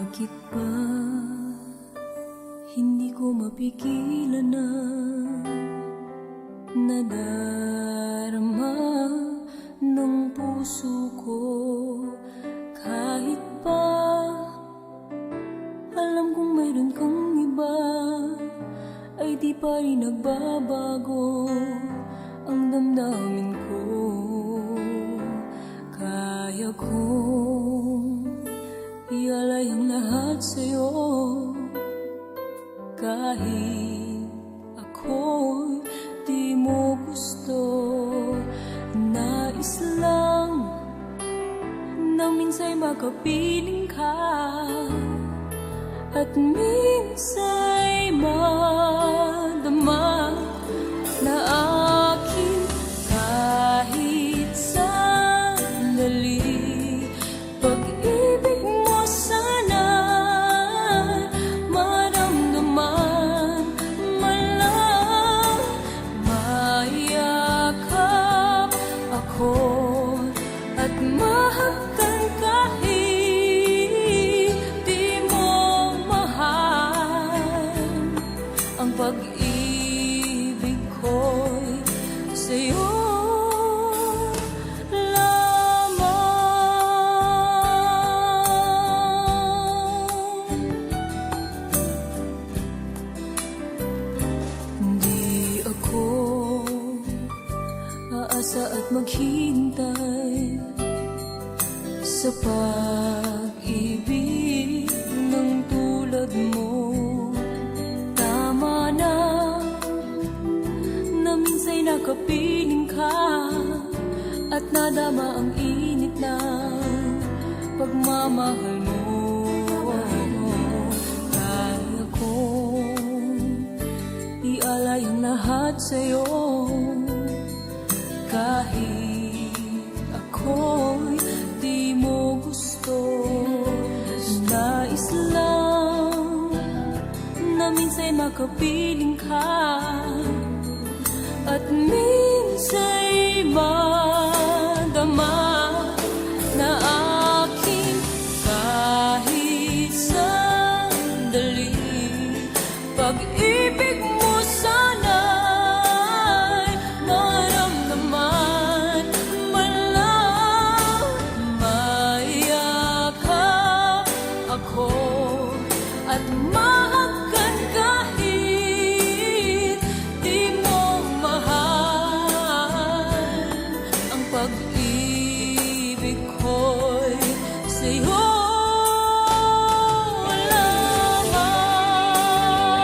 Bakit ba hindi ko mapigilan na nadarama ng puso ko? Kahit pa alam kong mayroon kang iba, ay di pa rin nagbabago ang damdamin ko. Kaya kong ialay ang lahat sa'yo, kahit ako'y di mo gusto. Nais lang na minsa'y makapiling ka, at minsa'y madama na aking kahit sandali. Pag-ibig mo sana'y maramdaman, man lang mayakap ako at mahagkan kahit di mo mahal. Ang pag-ibig ko'y sa'yo lamang. Hindi ako aasa at maghintay sa pag-ibig ng tulad mo. Tama na minsa'y nakapiling ka at nadama ang init ng pagmamahal mo. Kaya kong ialay ang lahat sa'yo, kahit ako'y di mo gusto. Nais lang na minsa'y makapiling ka, at minsa'y madama na aking kahit sandali. Pag-ibig mo sana'y maramdaman, man lang mayakap ako at mahagkan kahit di mo mahal. Ang pag-ibig ko'y sa'yo